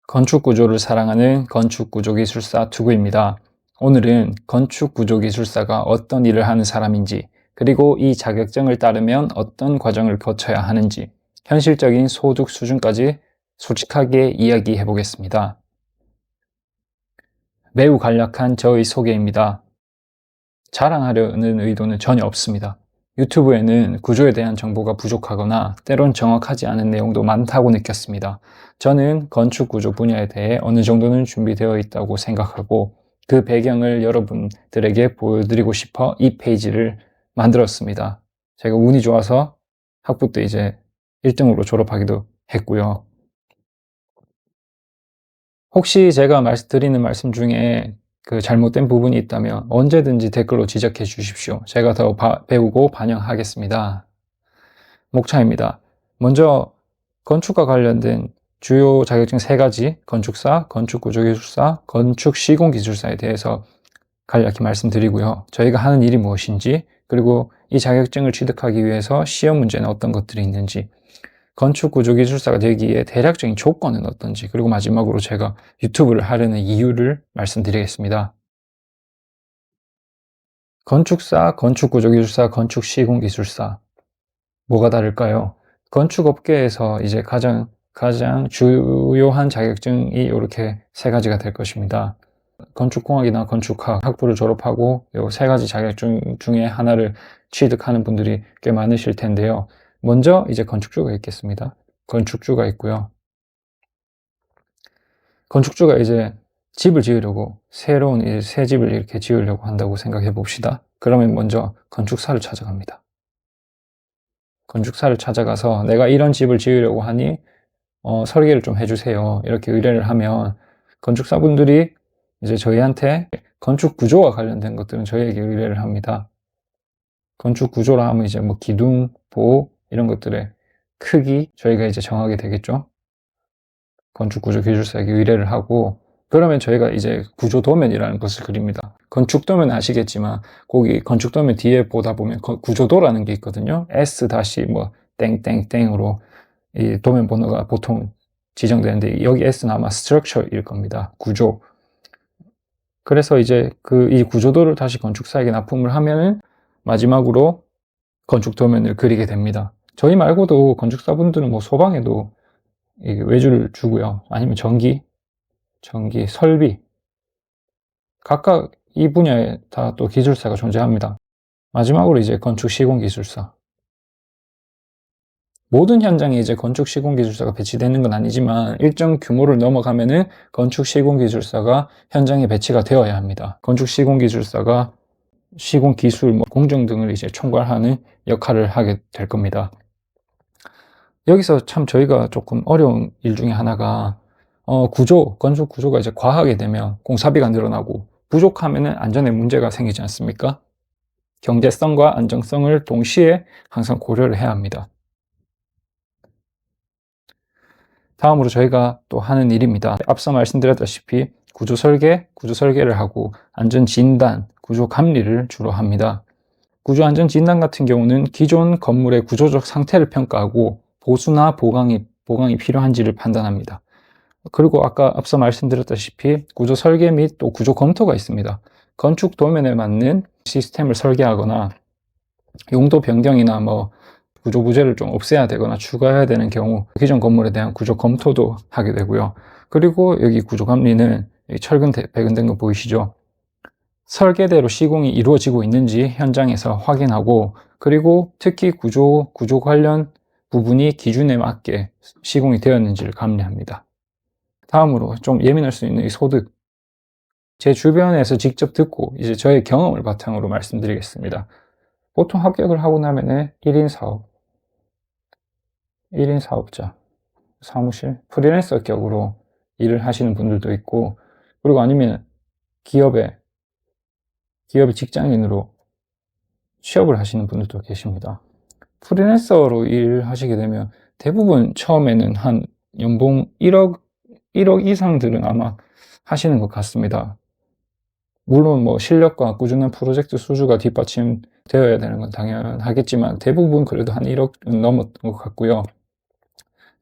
건축구조를 사랑하는 건축구조기술사 투구입니다. 오늘은 건축구조기술사가 어떤 일을 하는 사람인지, 그리고 이 자격증을 따르면 어떤 과정을 거쳐야 하는지, 현실적인 소득 수준까지 솔직하게 이야기해 보겠습니다. 매우 간략한 저의 소개입니다. 자랑하려는 의도는 전혀 없습니다. 유튜브에는 구조에 대한 정보가 부족하거나 때론 정확하지 않은 내용도 많다고 느꼈습니다. 저는 건축구조 분야에 대해 어느 정도는 준비되어 있다고 생각하고 그 배경을 여러분들에게 보여드리고 싶어 이 페이지를 만들었습니다. 제가 운이 좋아서 학부 때 이제 1등으로 졸업하기도 했고요. 혹시 제가 드리는 말씀 중에 잘못된 부분이 있다면 언제든지 댓글로 지적해 주십시오. 제가 더 배우고 반영하겠습니다. 목차입니다. 먼저 건축과 관련된 주요 자격증 3가지, 건축사, 건축구조기술사, 건축시공기술사에 대해서 간략히 말씀드리고요. 저희가 하는 일이 무엇인지, 그리고 이 자격증을 취득하기 위해서 시험 문제는 어떤 것들이 있는지, 건축구조기술사가 되기에 대략적인 조건은 어떤지, 그리고 마지막으로 제가 유튜브를 하려는 이유를 말씀드리겠습니다. 건축사, 건축구조기술사, 건축시공기술사 뭐가 다를까요? 건축업계에서 이제 가장 주요한 자격증이 이렇게 3가지가 될 것입니다. 건축공학이나 건축학 학부를 졸업하고 이 3가지 자격증 중에 하나를 취득하는 분들이 꽤 많으실 텐데요. 먼저 이제 건축주가 있겠습니다. 건축주가 있고요. 건축주가 이제 집을 지으려고 새로운 새 집을 이렇게 지으려고 한다고 생각해 봅시다. 그러면 먼저 건축사를 찾아갑니다. 건축사를 찾아가서 내가 이런 집을 지으려고 하니 설계를 좀 해주세요. 이렇게 의뢰를 하면 건축사분들이 이제 저희한테 건축 구조와 관련된 것들은 저희에게 의뢰를 합니다. 건축 구조라 하면 이제 뭐 기둥, 보 이런 것들의 크기 저희가 이제 정하게 되겠죠. 건축 구조 기술사에게 의뢰를 하고 그러면 저희가 이제 구조 도면이라는 것을 그립니다. 건축 도면 아시겠지만 거기 건축 도면 뒤에 보다 보면 구조도라는 게 있거든요. S 뭐 땡땡땡으로 이 도면 번호가 보통 지정되는데 여기 S는 아마 structure일 겁니다. 구조. 그래서 이제 이 구조도를 다시 건축사에게 납품을 하면은 마지막으로 건축 도면을 그리게 됩니다. 저희 말고도 건축사분들은 뭐 소방에도 외주를 주고요. 아니면 전기, 설비. 각각 이 분야에 다 또 기술사가 존재합니다. 마지막으로 이제 건축 시공기술사. 모든 현장에 이제 건축 시공기술사가 배치되는 건 아니지만 일정 규모를 넘어가면은 건축 시공기술사가 현장에 배치가 되어야 합니다. 건축 시공기술사가 시공기술, 공정 등을 이제 총괄하는 역할을 하게 될 겁니다. 여기서 참 저희가 조금 어려운 일 중에 하나가 건축 구조가 이제 과하게 되면 공사비가 늘어나고 부족하면은 안전에 문제가 생기지 않습니까? 경제성과 안정성을 동시에 항상 고려를 해야 합니다. 다음으로 저희가 또 하는 일입니다. 앞서 말씀드렸다시피 구조 설계를 하고 안전 진단, 구조 감리를 주로 합니다. 구조 안전 진단 같은 경우는 기존 건물의 구조적 상태를 평가하고 보수나 보강이 필요한지를 판단합니다. 그리고 아까 앞서 말씀드렸다시피 구조 설계 및 또 구조 검토가 있습니다. 건축 도면에 맞는 시스템을 설계하거나 용도 변경이나 구조 부재를 좀 없애야 되거나 추가해야 되는 경우 기존 건물에 대한 구조 검토도 하게 되고요. 그리고 여기 구조 감리는 철근 배근된 거 보이시죠? 설계대로 시공이 이루어지고 있는지 현장에서 확인하고 그리고 특히 구조 관련 부분이 기준에 맞게 시공이 되었는지를 감리합니다. 다음으로 좀 예민할 수 있는 이 소득. 제 주변에서 직접 듣고 이제 저의 경험을 바탕으로 말씀드리겠습니다. 보통 합격을 하고 나면은 1인 사업자, 사무실, 프리랜서 격으로 일을 하시는 분들도 있고 그리고 아니면 기업의 직장인으로 취업을 하시는 분들도 계십니다. 프리랜서로 일하시게 되면 대부분 처음에는 한 연봉 1억 이상들은 아마 하시는 것 같습니다. 물론 실력과 꾸준한 프로젝트 수주가 뒷받침되어야 되는 건 당연하겠지만 대부분 그래도 한 1억은 넘었던 것 같고요.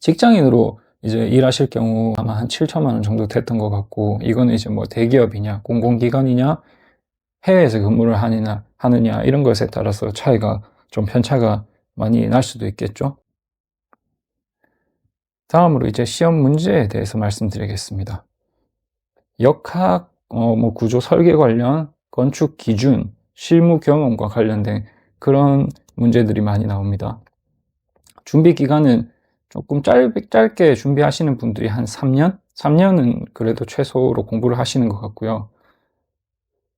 직장인으로 이제 일하실 경우 아마 한 7천만 원 정도 됐던 것 같고, 이거는 이제 뭐 대기업이냐, 공공기관이냐, 해외에서 근무를 하느냐, 이런 것에 따라서 차이가 좀 편차가 많이 날 수도 있겠죠. 다음으로 이제 시험 문제에 대해서 말씀드리겠습니다. 역학, 구조 설계 관련, 건축 기준, 실무 경험과 관련된 그런 문제들이 많이 나옵니다. 준비 기간은 조금 짧게 준비하시는 분들이 한 3년? 3년은 그래도 최소로 공부를 하시는 것 같고요.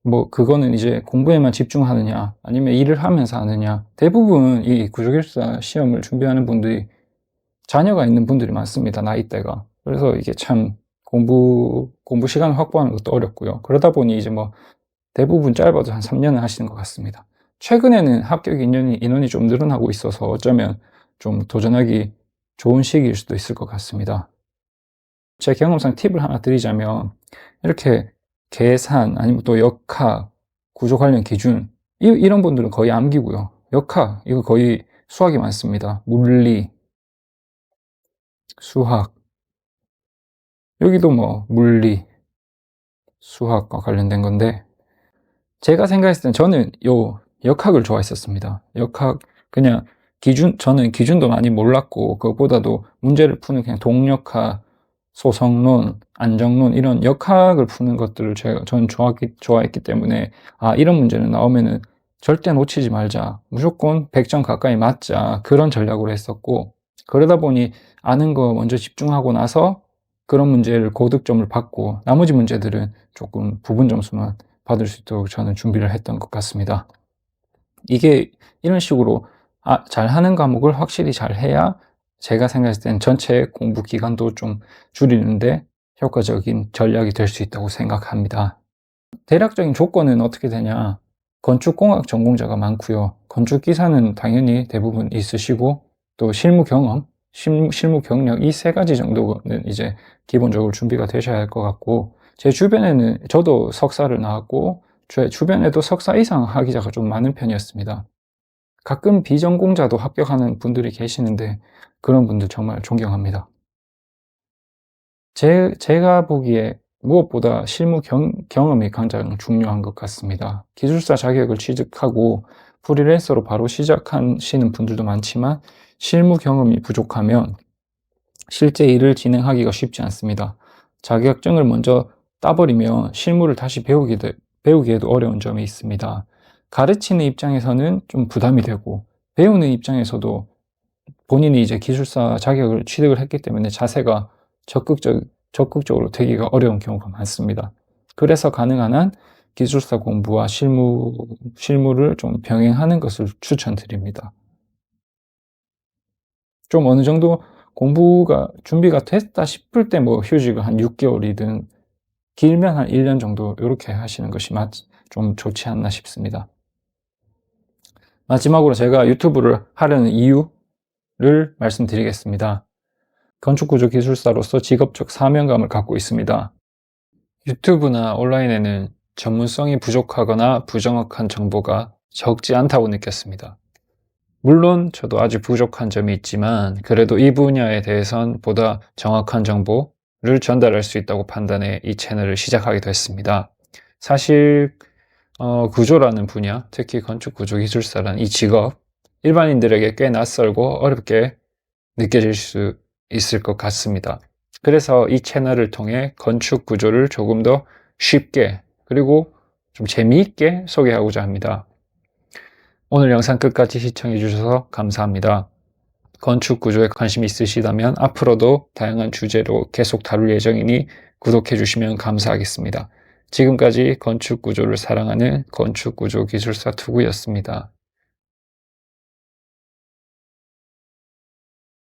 뭐 그거는 이제 공부에만 집중하느냐 아니면 일을 하면서 하느냐, 대부분 이 구조기술사 시험을 준비하는 분들이 자녀가 있는 분들이 많습니다. 나이대가. 그래서 이게 참 공부 시간을 확보하는 것도 어렵고요. 그러다 보니 이제 뭐 대부분 짧아도 한 3년을 하시는 것 같습니다. 최근에는 합격 인원이 좀 늘어나고 있어서 어쩌면 좀 도전하기 좋은 시기일 수도 있을 것 같습니다. 제 경험상 팁을 하나 드리자면, 이렇게 계산 아니면 또 역학, 구조 관련 기준, 이런 분들은 거의 암기고요. 역학, 이거 거의 수학이 많습니다. 물리, 수학, 여기도 뭐 물리, 수학과 관련된 건데, 제가 생각했을 땐 저는 요 역학을 좋아했었습니다. 역학, 그냥 저는 기준도 많이 몰랐고, 그것보다도 문제를 푸는 그냥 동력학, 소성론, 안정론, 이런 역학을 푸는 것들을 저는 좋아했기 때문에, 이런 문제는 나오면은 절대 놓치지 말자, 무조건 100점 가까이 맞자, 그런 전략으로 했었고, 그러다 보니 아는 거 먼저 집중하고 나서 그런 문제를 고득점을 받고, 나머지 문제들은 조금 부분 점수만 받을 수 있도록 저는 준비를 했던 것 같습니다. 이게 이런 식으로 잘하는 과목을 확실히 잘해야 제가 생각했을 땐 전체 공부 기간도 좀 줄이는데 효과적인 전략이 될 수 있다고 생각합니다. 대략적인 조건은 어떻게 되냐? 건축공학 전공자가 많고요. 건축기사는 당연히 대부분 있으시고, 또 실무 경험, 실무 경력, 이 세 가지 정도는 이제 기본적으로 준비가 되셔야 할 것 같고, 제 주변에는 저도 석사를 나왔고 제 주변에도 석사 이상 학위자가 좀 많은 편이었습니다. 가끔 비전공자도 합격하는 분들이 계시는데 그런 분들 정말 존경합니다. 제가 보기에 무엇보다 실무 경험이 가장 중요한 것 같습니다. 기술사 자격을 취득하고 프리랜서로 바로 시작하시는 분들도 많지만, 실무 경험이 부족하면 실제 일을 진행하기가 쉽지 않습니다. 자격증을 먼저 따버리면 실무를 다시 배우기에도 어려운 점이 있습니다. 가르치는 입장에서는 좀 부담이 되고, 배우는 입장에서도 본인이 이제 기술사 자격을 취득을 했기 때문에 자세가 적극적으로 되기가 어려운 경우가 많습니다. 그래서 가능한 한 기술사 공부와 실무를 좀 병행하는 것을 추천드립니다. 좀 어느 정도 준비가 됐다 싶을 때 뭐 휴직을 한 6개월이든 길면 한 1년 정도 이렇게 하시는 것이 좀 좋지 않나 싶습니다. 마지막으로 제가 유튜브를 하려는 이유를 말씀드리겠습니다. 건축구조기술사로서 직업적 사명감을 갖고 있습니다. 유튜브나 온라인에는 전문성이 부족하거나 부정확한 정보가 적지 않다고 느꼈습니다. 물론 저도 아주 부족한 점이 있지만, 그래도 이 분야에 대해선 보다 정확한 정보를 전달할 수 있다고 판단해 이 채널을 시작하게 됐습니다. 사실 구조라는 분야, 특히 건축구조기술사라는 이 직업, 일반인들에게 꽤 낯설고 어렵게 느껴질 수 있을 것 같습니다. 그래서 이 채널을 통해 건축구조를 조금 더 쉽게, 그리고 좀 재미있게 소개하고자 합니다. 오늘 영상 끝까지 시청해 주셔서 감사합니다. 건축구조에 관심이 있으시다면 앞으로도 다양한 주제로 계속 다룰 예정이니 구독해 주시면 감사하겠습니다. 지금까지 건축구조를 사랑하는 건축구조기술사 투구였습니다.